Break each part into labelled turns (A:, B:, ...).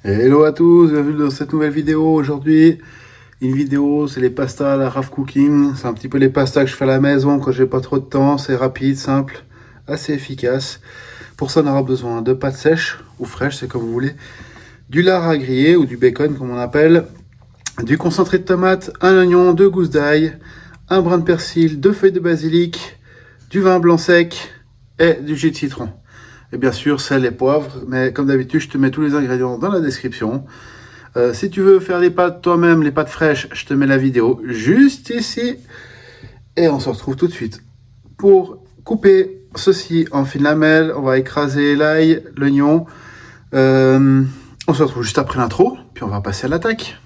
A: Hello à tous, bienvenue dans cette nouvelle vidéo. Aujourd'hui, une vidéo, c'est les pastas à la RAF Cooking. C'est un petit peu les pastas que je fais à la maison quand j'ai pas trop de temps. C'est rapide, simple, assez efficace. Pour ça, on aura besoin de pâtes sèches ou fraîches, c'est comme vous voulez. Du lard à griller ou du bacon comme on appelle. Du concentré de tomate, un oignon, 2 gousses d'ail, un brin de persil, 2 feuilles de basilic, du vin blanc sec et du jus de citron. Et bien sûr, sel et poivre, mais comme d'habitude, je te mets tous les ingrédients dans la description. Si tu veux faire les pâtes toi-même, les pâtes fraîches, je te mets la vidéo juste ici. Et on se retrouve tout de suite. Pour couper ceci en fines lamelles, on va écraser l'ail, l'oignon. On se retrouve juste après l'intro, puis on va passer à l'attaque.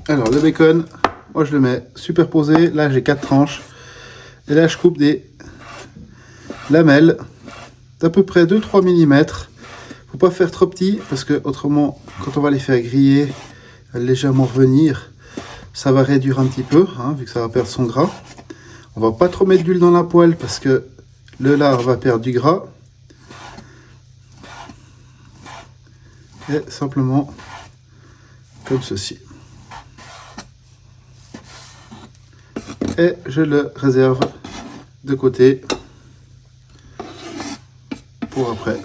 A: Alors le bacon, moi je le mets superposé. Là j'ai 4 tranches. Et là je coupe des lamelles d'à peu près 2-3 mm. Faut pas faire trop petit parce que autrement quand on va les faire griller, légèrement revenir, ça va réduire un petit peu, hein, vu que ça va perdre son gras. On va pas trop mettre d'huile dans la poêle parce que le lard va perdre du gras. Et simplement comme ceci. Et je le réserve de côté pour après.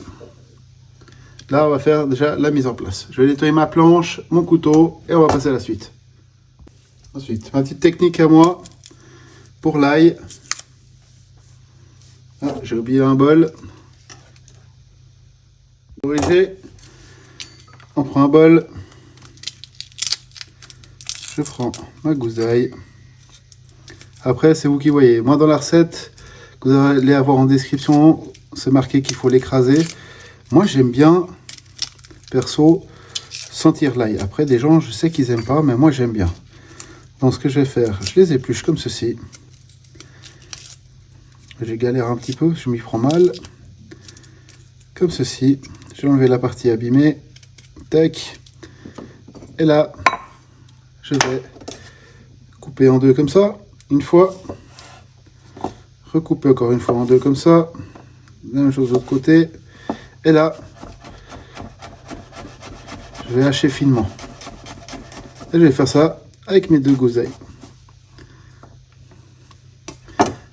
A: Là, on va faire déjà la mise en place. Je vais nettoyer ma planche, mon couteau et on va passer à la suite. Ensuite, ma petite technique à moi pour l'ail. Ah, j'ai oublié un bol. On prend un bol. Je prends ma gousse d'ail. Après, c'est vous qui voyez. Moi, dans la recette que vous allez avoir en description, c'est marqué qu'il faut l'écraser. Moi, j'aime bien, perso, sentir l'ail. Après, des gens, je sais qu'ils n'aiment pas, mais moi, j'aime bien. Donc, ce que je vais faire, je les épluche comme ceci. J'ai galéré un petit peu, je m'y prends mal. Comme ceci. Je vais enlever la partie abîmée. Tac. Et là, je vais couper en deux comme ça. Une fois, recouper encore une fois en deux comme ça, même chose de l'autre côté, et là, je vais hacher finement. Et je vais faire ça avec mes 2 gousses d'ail.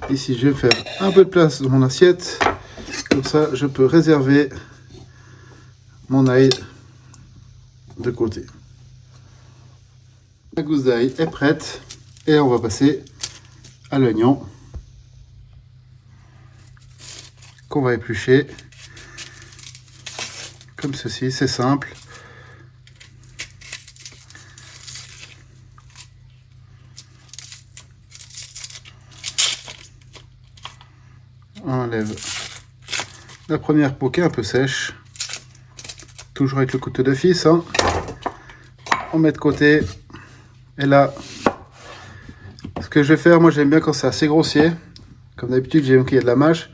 A: Ici, je vais faire un peu de place dans mon assiette, comme ça, je peux réserver mon ail de côté. La gousse d'ail est prête, et on va passer à l'oignon qu'on va éplucher comme ceci, c'est simple. On enlève la première peau qui est un peu sèche, toujours avec le couteau de fils, hein. On met de côté, et là, ce que je vais faire, moi j'aime bien quand c'est assez grossier, comme d'habitude j'aime qu'il y ait de la mâche.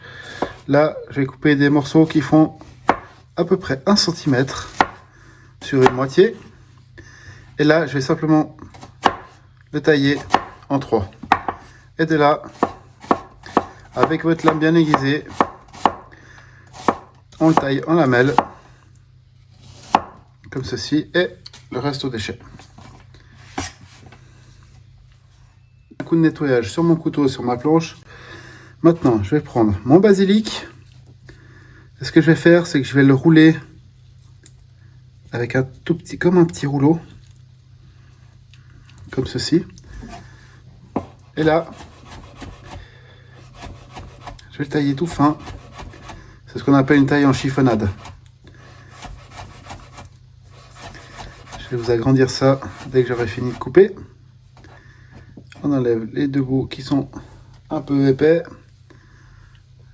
A: Là, je vais couper des morceaux qui font à peu près 1 cm sur une moitié. Et là, je vais simplement le tailler en 3. Et de là, avec votre lame bien aiguisée, on le taille en lamelles, comme ceci, et le reste au déchet. Un coup de nettoyage sur mon couteau, sur ma planche. Maintenant, je vais prendre mon basilic. Et ce que je vais faire, c'est que je vais le rouler avec un tout petit, comme un petit rouleau, comme ceci. Et là, je vais le tailler tout fin. C'est ce qu'on appelle une taille en chiffonnade. Je vais vous agrandir ça dès que j'aurai fini de couper. On enlève les 2 bouts qui sont un peu épais.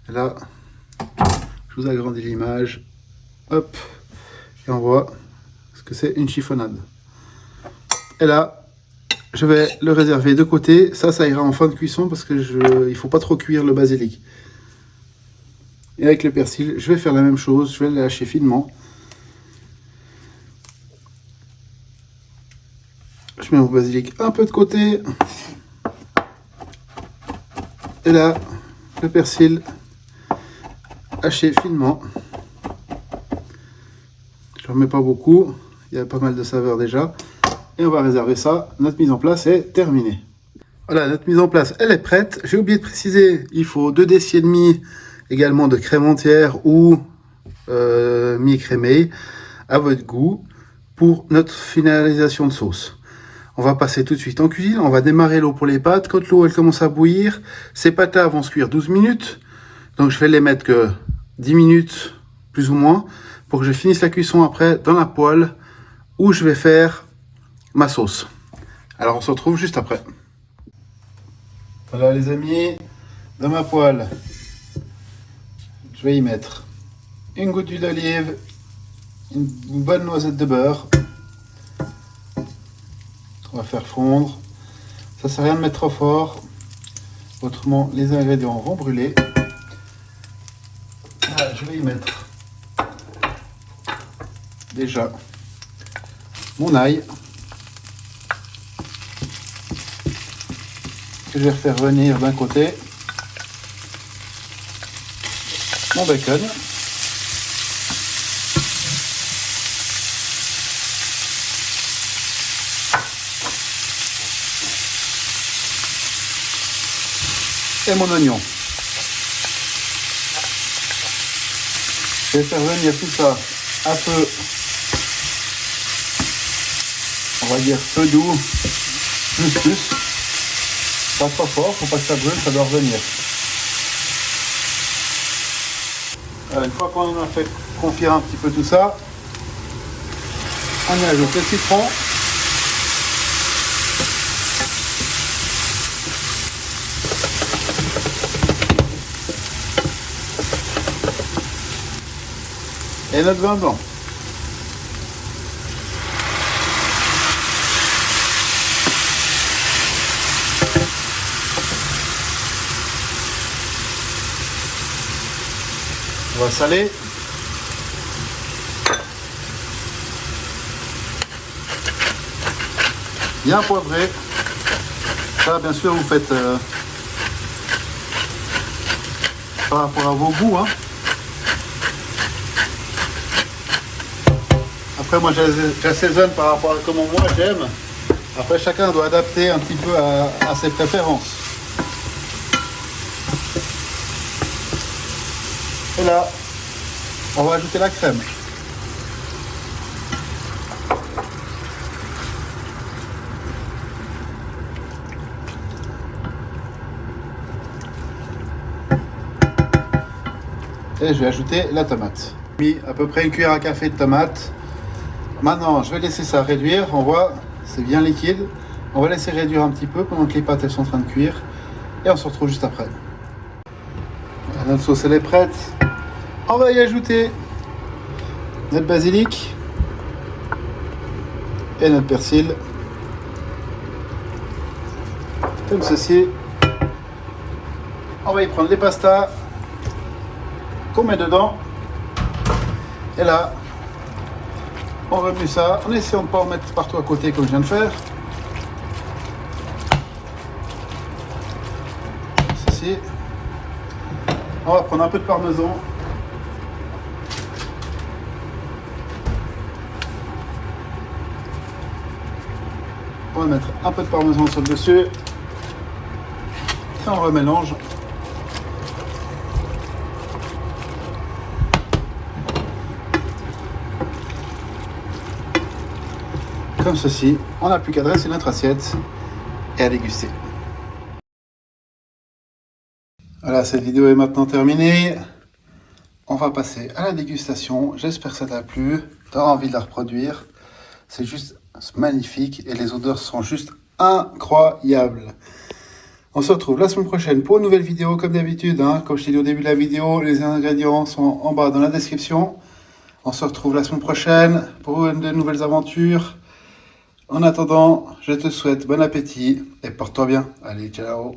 A: Et là, je vous agrandis l'image. Hop. Et on voit ce que c'est une chiffonnade. Et là, je vais le réserver de côté. Ça ira en fin de cuisson parce que il ne faut pas trop cuire le basilic. Et avec le persil, je vais faire la même chose. Je vais le hacher finement. Je mets mon basilic un peu de côté. Et là, le persil haché finement. Je ne remets pas beaucoup, il y a pas mal de saveurs déjà. Et on va réserver ça. Notre mise en place est terminée. Voilà, notre mise en place, elle est prête. J'ai oublié de préciser, il faut 2 décis et demi également de crème entière ou mi-écrémée à votre goût pour notre finalisation de sauce. On va passer tout de suite en cuisine. On va démarrer l'eau pour les pâtes. Quand l'eau elle commence à bouillir, ces pâtes-là vont se cuire 12 minutes. Donc je vais les mettre que 10 minutes plus ou moins pour que je finisse la cuisson après dans la poêle où je vais faire ma sauce. Alors on se retrouve juste après. Voilà les amis, dans ma poêle, je vais y mettre une goutte d'huile d'olive, une bonne noisette de beurre. On va faire fondre. Ça sert à rien de mettre trop fort, autrement les ingrédients vont brûler. Là, je vais y mettre déjà mon ail que je vais refaire venir d'un côté, mon bacon, et mon oignon. Je vais faire venir tout ça un peu, on va dire feu doux, plus. Pas trop fort, faut pas que ça brûle, ça doit revenir. Alors, une fois qu'on a fait confire un petit peu tout ça, on y ajoute le citron. Et notre vin blanc. On va saler. Bien poivré. Ça, bien sûr, vous faites par rapport à vos goûts. Hein. Après, moi, j'assaisonne par rapport à comment moi j'aime. Après, chacun doit adapter un petit peu à ses préférences. Et là, on va ajouter la crème. Et je vais ajouter la tomate. J'ai mis à peu près une cuillère à café de tomate. Maintenant, je vais laisser ça réduire. On voit, c'est bien liquide. On va laisser réduire un petit peu pendant que les pâtes elles sont en train de cuire. Et on se retrouve juste après. Notre sauce elle est prête. On va y ajouter notre basilic et notre persil. Comme ceci. On va y prendre les pastas qu'on met dedans. Et là, on remue ça en essayant de ne pas en mettre partout à côté comme je viens de faire. Ceci. On va prendre un peu de parmesan. On va mettre un peu de parmesan sur le dessus. Et on remélange. Comme ceci, on n'a plus qu'à dresser notre assiette et à déguster. Voilà, cette vidéo est maintenant terminée. On va passer à la dégustation. J'espère que ça t'a plu. Tu auras envie de la reproduire. C'est juste magnifique et les odeurs sont juste incroyables. On se retrouve la semaine prochaine pour une nouvelle vidéo comme d'habitude. Hein. Comme je t'ai dit au début de la vidéo, les ingrédients sont en bas dans la description. On se retrouve la semaine prochaine pour de nouvelles aventures. En attendant, je te souhaite bon appétit et porte-toi bien. Allez, ciao!